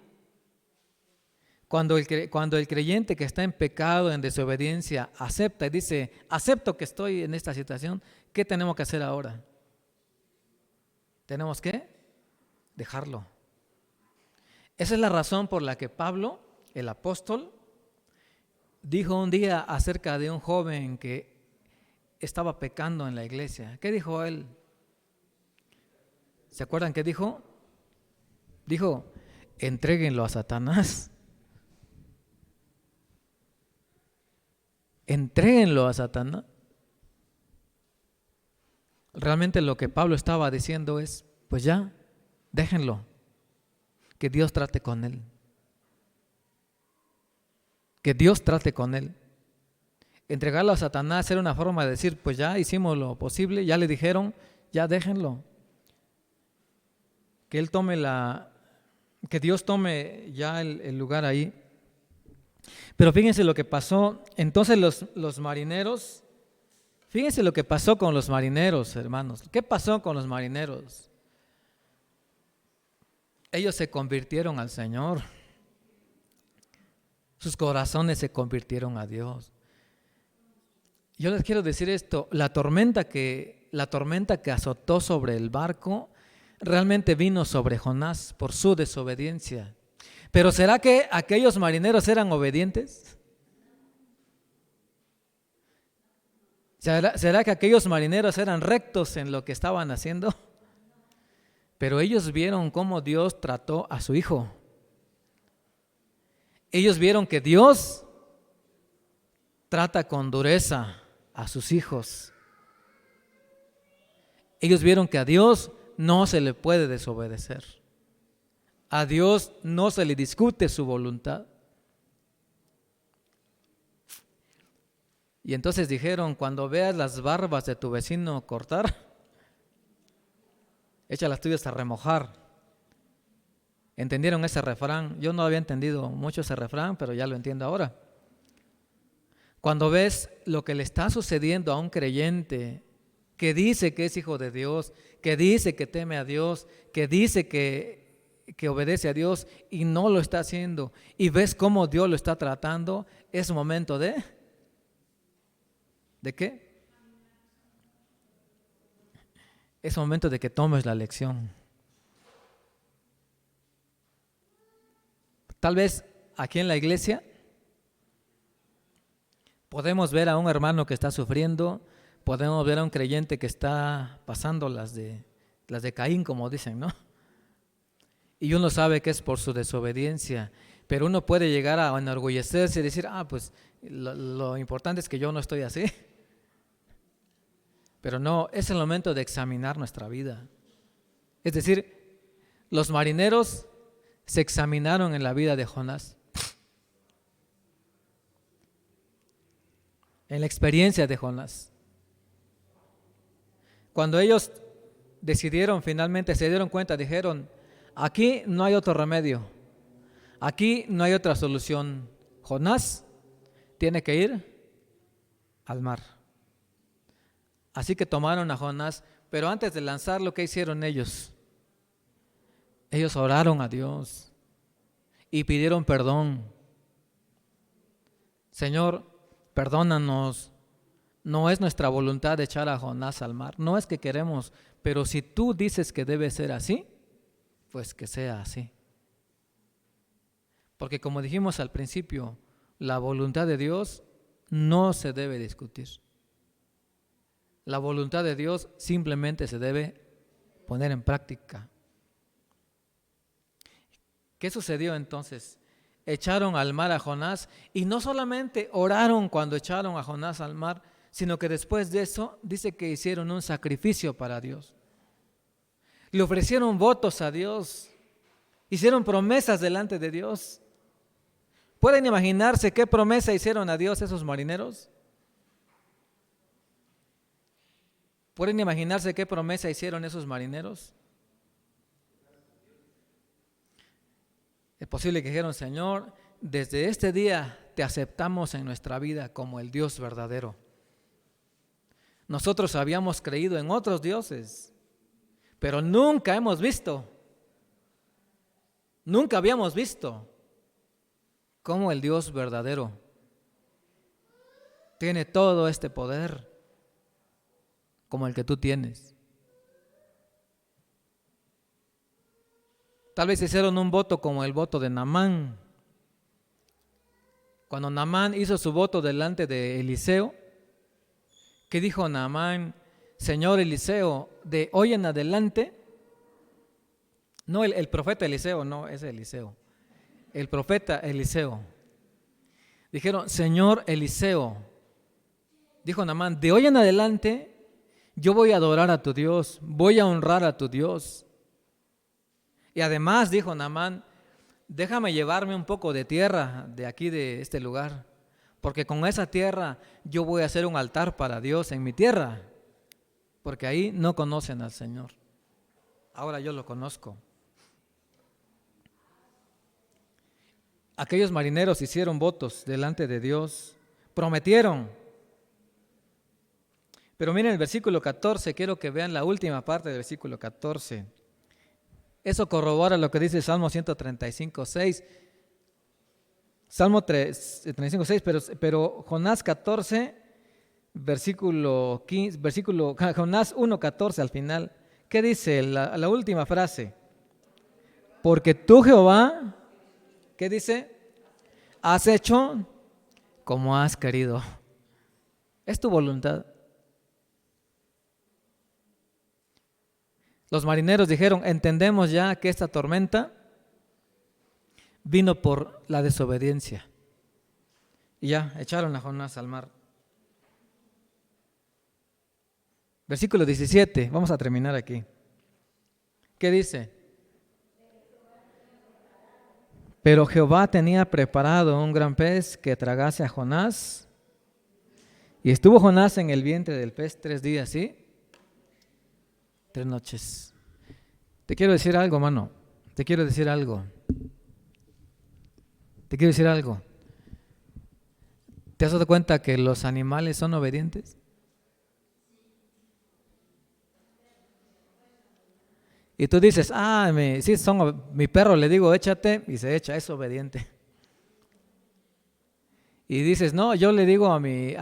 cuando el creyente que está en pecado, en desobediencia, acepta y dice, acepto que estoy en esta situación, ¿qué tenemos que hacer ahora? Tenemos que dejarlo. Esa es la razón por la que Pablo, el apóstol, dijo un día acerca de un joven que estaba pecando en la iglesia. ¿Qué dijo él? ¿Se acuerdan qué dijo? Dijo, entréguenlo a Satanás. Entréguenlo a Satanás. Realmente lo que Pablo estaba diciendo es, pues ya, déjenlo, que Dios trate con él. Que Dios trate con él. Entregarlo a Satanás era una forma de decir, pues ya hicimos lo posible, ya le dijeron, ya déjenlo. Que él tome que Dios tome ya el lugar ahí. Pero fíjense lo que pasó. Entonces los marineros, fíjense lo que pasó con los marineros, hermanos. ¿Qué pasó con los marineros? Ellos se convirtieron al Señor. Sus corazones se convirtieron a Dios. Yo les quiero decir esto, la tormenta que azotó sobre el barco realmente vino sobre Jonás por su desobediencia. Pero ¿será que aquellos marineros eran obedientes? ¿Será que aquellos marineros eran rectos en lo que estaban haciendo? Pero ellos vieron cómo Dios trató a su hijo. Ellos vieron que Dios trata con dureza a sus hijos. Ellos vieron que a Dios no se le puede desobedecer. A Dios no se le discute su voluntad. Y entonces dijeron, cuando veas las barbas de tu vecino cortar, echa las tuyas a remojar. ¿Entendieron ese refrán? Yo no había entendido mucho ese refrán, pero ya lo entiendo ahora. Cuando ves lo que le está sucediendo a un creyente que dice que es hijo de Dios, que dice que teme a Dios, que dice que obedece a Dios y no lo está haciendo, y ves cómo Dios lo está tratando, es momento ¿de qué? Es momento de que tomes la lección. Tal vez aquí en la iglesia podemos ver a un hermano que está sufriendo, podemos ver a un creyente que está pasando las de Caín, como dicen, ¿no? Y uno sabe que es por su desobediencia, pero uno puede llegar a enorgullecerse y decir, pues lo importante es que yo no estoy así. Pero no, es el momento de examinar nuestra vida. Es decir, los marineros se examinaron en la vida de Jonás, en la experiencia de Jonás. Cuando ellos decidieron, finalmente se dieron cuenta, dijeron, aquí no hay otro remedio, aquí no hay otra solución. Jonás tiene que ir al mar. Así que tomaron a Jonás, pero antes de lanzarlo, ¿qué hicieron ellos? Ellos oraron a Dios y pidieron perdón. Señor, perdónanos. No es nuestra voluntad echar a Jonás al mar. No es que queremos, pero si tú dices que debe ser así, pues que sea así. Porque como dijimos al principio, la voluntad de Dios no se debe discutir. La voluntad de Dios simplemente se debe poner en práctica. ¿Qué sucedió entonces? Echaron al mar a Jonás y no solamente oraron cuando echaron a Jonás al mar, sino que después de eso dice que hicieron un sacrificio para Dios. Le ofrecieron votos a Dios, hicieron promesas delante de Dios. ¿Pueden imaginarse qué promesa hicieron a Dios esos marineros? ¿Pueden imaginarse qué promesa hicieron esos marineros? Es posible que dijeron, Señor, desde este día te aceptamos en nuestra vida como el Dios verdadero. Nosotros habíamos creído en otros dioses, pero nunca habíamos visto cómo el Dios verdadero tiene todo este poder como el que tú tienes. Tal vez hicieron un voto como el voto de Naamán. Cuando Naamán hizo su voto delante de Eliseo, ¿qué dijo Naamán? Señor Eliseo, de hoy en adelante, no el profeta Eliseo, no, es Eliseo, el profeta Eliseo. Dijeron, Señor Eliseo, dijo Naamán, de hoy en adelante yo voy a adorar a tu Dios, voy a honrar a tu Dios. Y además, dijo Naamán, déjame llevarme un poco de tierra de aquí, de este lugar, porque con esa tierra yo voy a hacer un altar para Dios en mi tierra, porque ahí no conocen al Señor. Ahora yo lo conozco. Aquellos marineros hicieron votos delante de Dios, prometieron. Pero miren el versículo 14, quiero que vean la última parte del versículo 14. Eso corrobora lo que dice Salmo 135:6. Salmo 35:6, pero Jonás 14, versículo 15, Jonás 1:14 al final. ¿Qué dice la última frase? Porque tú, Jehová, ¿qué dice? Has hecho como has querido. Es tu voluntad. Los marineros dijeron, entendemos ya que esta tormenta vino por la desobediencia. Y ya, echaron a Jonás al mar. Versículo 17, vamos a terminar aquí. ¿Qué dice? Pero Jehová tenía preparado un gran pez que tragase a Jonás. Y estuvo Jonás en el vientre del pez 3 días, ¿sí? 3 noches. Te quiero decir algo, mano. Te quiero decir algo. ¿Te has dado cuenta que los animales son obedientes? Y tú dices, sí, mi perro le digo, échate, y se echa, es obediente. Y dices, no, yo le digo a mi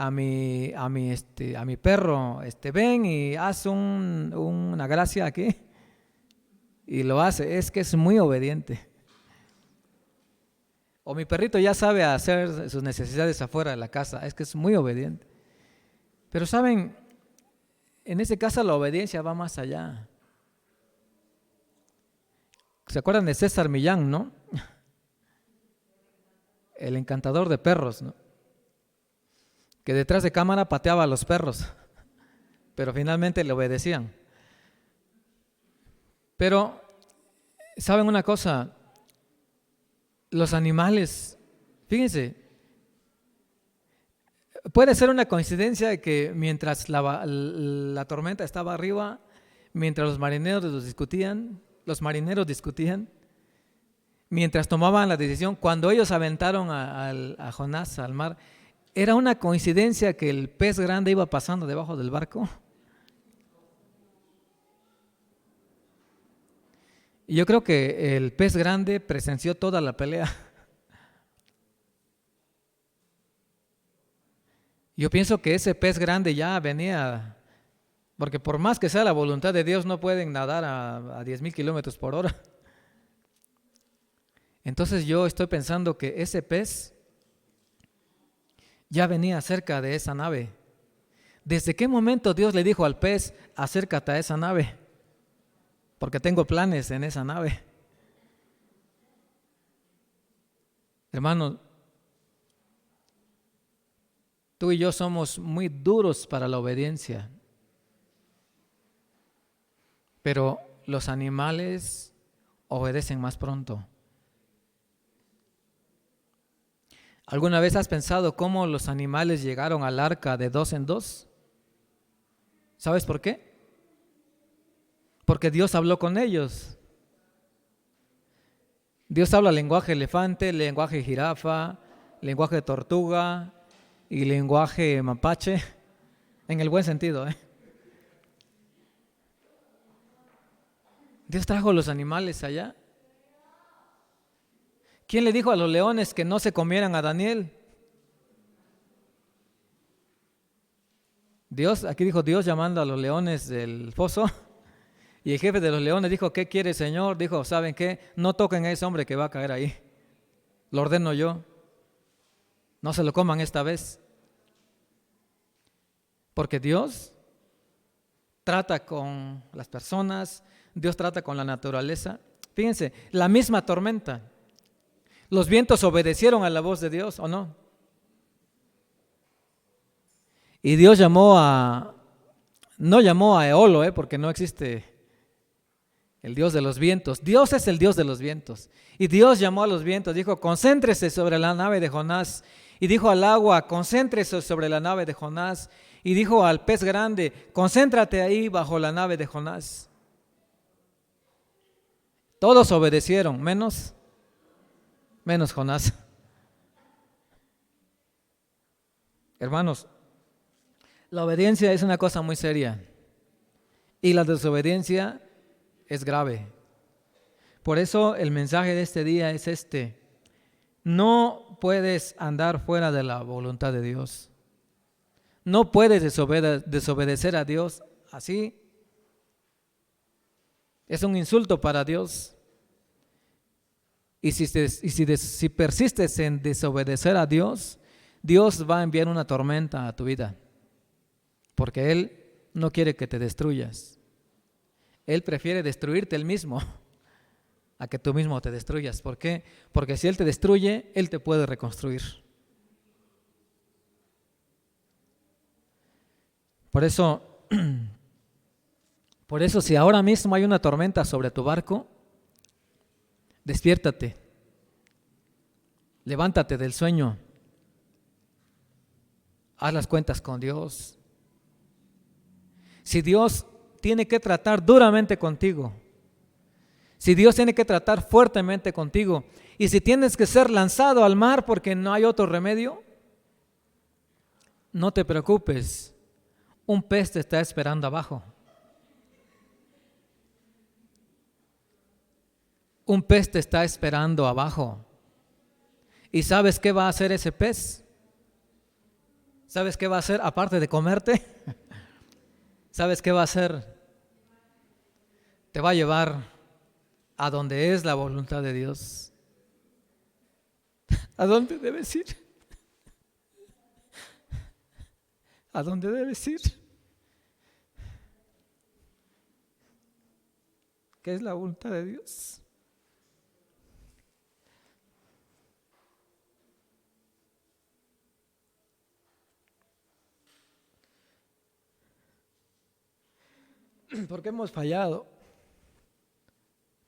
perro, ven y haz una gracia aquí. Y lo hace, es que es muy obediente. O mi perrito ya sabe hacer sus necesidades afuera de la casa, es que es muy obediente. Pero saben, en ese caso la obediencia va más allá. ¿Se acuerdan de César Millán, no? El encantador de perros, ¿no? Que detrás de cámara pateaba a los perros, pero finalmente le obedecían. Pero, ¿saben una cosa? Los animales, fíjense, Puede ser una coincidencia de que mientras la tormenta estaba arriba, mientras los marineros discutían, mientras tomaban la decisión, cuando ellos aventaron a Jonás al mar, ¿era una coincidencia que el pez grande iba pasando debajo del barco? Y yo creo que el pez grande presenció toda la pelea. Yo pienso que ese pez grande ya venía, porque por más que sea la voluntad de Dios, no pueden nadar a 10,000 kilómetros por hora. Entonces yo estoy pensando que ese pez ya venía cerca de esa nave. ¿Desde qué momento Dios le dijo al pez, acércate a esa nave? Porque tengo planes en esa nave. Hermanos, tú y yo somos muy duros para la obediencia, pero los animales obedecen más pronto. ¿Alguna vez has pensado cómo los animales llegaron al arca de 2 en 2? ¿Sabes por qué? Porque Dios habló con ellos. Dios habla lenguaje elefante, lenguaje jirafa, lenguaje tortuga y lenguaje mapache, en el buen sentido, ¿eh? Dios trajo los animales allá. ¿Quién le dijo a los leones que no se comieran a Daniel? Dios, aquí dijo Dios llamando a los leones del foso. Y el jefe de los leones dijo, ¿qué quiere el Señor? Dijo, ¿saben qué? No toquen a ese hombre que va a caer ahí. Lo ordeno yo. No se lo coman esta vez. Porque Dios trata con las personas, Dios trata con la naturaleza. Fíjense, la misma tormenta. Los vientos obedecieron a la voz de Dios, ¿o no? Y Dios no llamó a Eolo, porque no existe el Dios de los vientos. Dios es el Dios de los vientos. Y Dios llamó a los vientos, dijo, concéntrese sobre la nave de Jonás. Y dijo al agua, concéntrese sobre la nave de Jonás. Y dijo al pez grande, concéntrate ahí bajo la nave de Jonás. Todos obedecieron, menos Jonás. Hermanos, la obediencia es una cosa muy seria y la desobediencia es grave. Por eso el mensaje de este día es este: no puedes andar fuera de la voluntad de Dios. No puedes desobedecer a Dios así. Es un insulto para Dios. Y si persistes en desobedecer a Dios, Dios va a enviar una tormenta a tu vida, porque Él no quiere que te destruyas. Él prefiere destruirte Él mismo a que tú mismo te destruyas. ¿Por qué? Porque si Él te destruye, Él te puede reconstruir. Por eso, si ahora mismo hay una tormenta sobre tu barco, despiértate, levántate del sueño, haz las cuentas con Dios. Si Dios tiene que tratar duramente contigo, si Dios tiene que tratar fuertemente contigo, y si tienes que ser lanzado al mar porque no hay otro remedio, no te preocupes, un pez te está esperando abajo. Un pez te está esperando abajo. ¿Y sabes qué va a hacer ese pez? ¿Sabes qué va a hacer aparte de comerte? ¿Sabes qué va a hacer? Te va a llevar a donde es la voluntad de Dios. ¿A dónde debes ir? ¿A dónde debes ir? ¿Qué es la voluntad de Dios? Porque hemos fallado.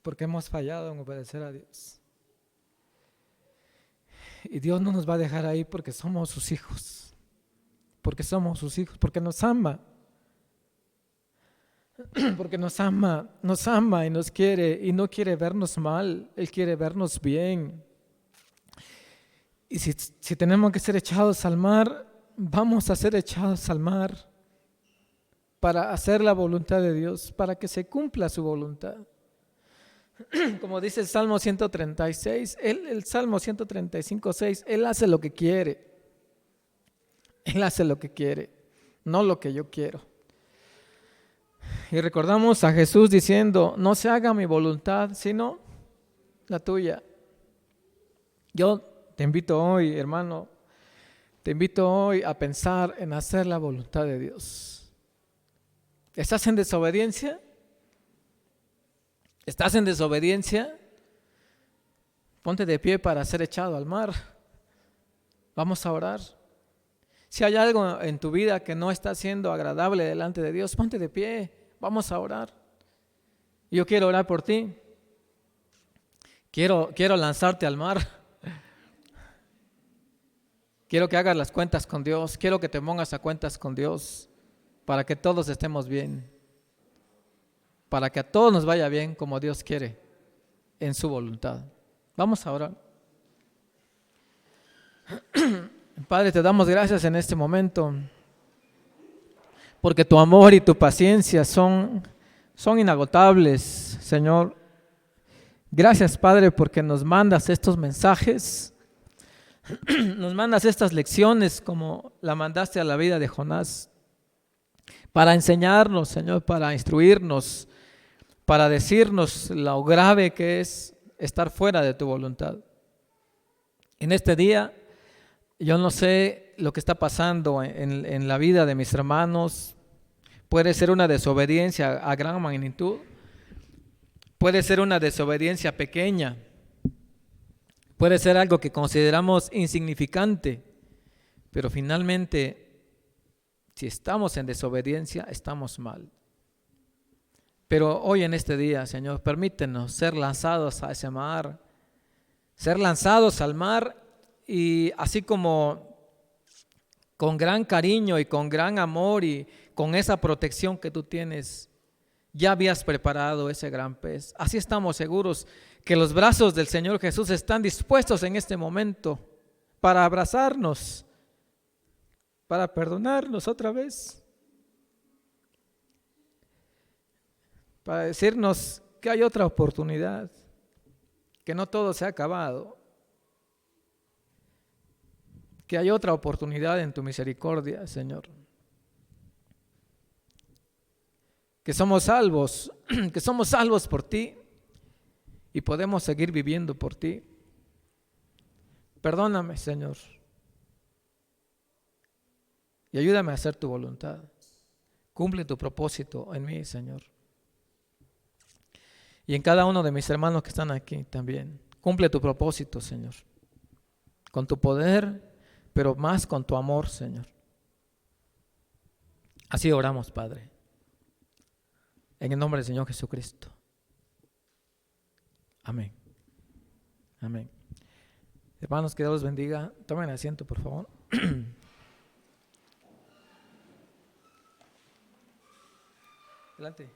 Porque hemos fallado en obedecer a Dios. Y Dios no nos va a dejar ahí porque somos sus hijos. porque somos sus hijos, porque nos ama. Porque nos ama y nos quiere y no quiere vernos mal, Él quiere vernos bien. Y si tenemos que ser echados al mar, vamos a ser echados al mar para hacer la voluntad de Dios, para que se cumpla su voluntad. Como dice el Salmo 136, el Salmo 135:6, Él hace lo que quiere. Él hace lo que quiere, no lo que yo quiero. Y recordamos a Jesús diciendo, no se haga mi voluntad, sino la tuya. Yo te invito hoy, hermano, te invito hoy a pensar en hacer la voluntad de Dios. ¿Estás en desobediencia? ¿Estás en desobediencia? Ponte de pie para ser echado al mar. Vamos a orar. Si hay algo en tu vida que no está siendo agradable delante de Dios, ponte de pie. Vamos a orar. Yo quiero orar por ti. Quiero lanzarte al mar. Quiero que hagas las cuentas con Dios. Quiero que te pongas a cuentas con Dios para que todos estemos bien. Para que a todos nos vaya bien como Dios quiere en su voluntad. Vamos a orar. Padre, te damos gracias en este momento porque tu amor y tu paciencia son inagotables, Señor. Gracias, Padre, porque nos mandas estos mensajes, nos mandas estas lecciones como la mandaste a la vida de Jonás, para enseñarnos, Señor, para instruirnos, para decirnos lo grave que es estar fuera de tu voluntad. En este día, yo no sé lo que está pasando en la vida de mis hermanos. Puede ser una desobediencia a gran magnitud, puede ser una desobediencia pequeña, puede ser algo que consideramos insignificante, pero finalmente, si estamos en desobediencia, estamos mal. Pero hoy en este día, Señor, permítenos ser lanzados a ese mar, ser lanzados al mar y así como con gran cariño y con gran amor y con esa protección que tú tienes, ya habías preparado ese gran pez. Así estamos seguros que los brazos del Señor Jesús están dispuestos en este momento para abrazarnos, para perdonarnos otra vez, para decirnos que hay otra oportunidad, que no todo se ha acabado, que hay otra oportunidad en tu misericordia, Señor. Que somos salvos por ti y podemos seguir viviendo por ti. Perdóname, Señor, y ayúdame a hacer tu voluntad. Cumple tu propósito en mí, Señor. Y en cada uno de mis hermanos que están aquí también. Cumple tu propósito, Señor. Con tu poder, pero más con tu amor, Señor. Así oramos, Padre. En el nombre del Señor Jesucristo. Amén. Amén. Hermanos, que Dios los bendiga. Tomen asiento, por favor. Adelante.